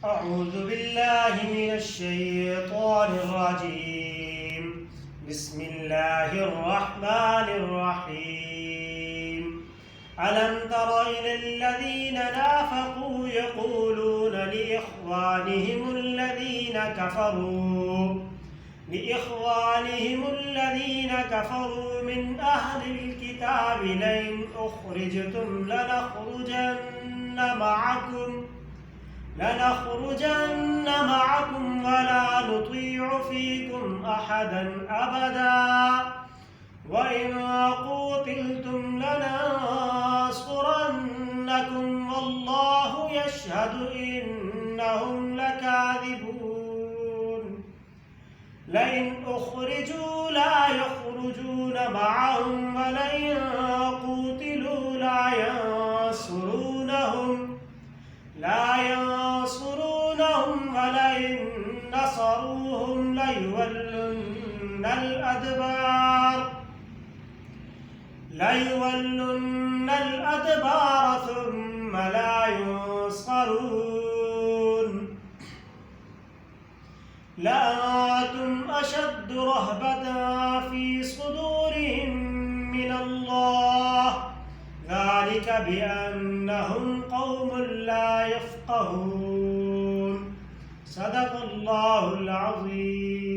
أعوذ بالله من الشيطان الرجيم. بسم الله الرحمن الرحيم. ألم تر إلى الذين نافقوا يقولون لإخوانهم الذين كفروا من أهل الكتاب لئن أخرجتم لنخرجن معكم ولا نطيع فيكم أحدا أبدا وإن قوتلتم لننصرنكم والله يشهد إنهم لكاذبون. لئن أخرجوا لا يخرجون معهم ولئن قوتلوا لا ينصرونهم ولئن نصروهم ليولن الأدبار ثم لا ينصرون. لأنتم أشد رهبة في صدورهم من الله ذلك بأنهم قوم لا يفقهون. صدق الله العظيم.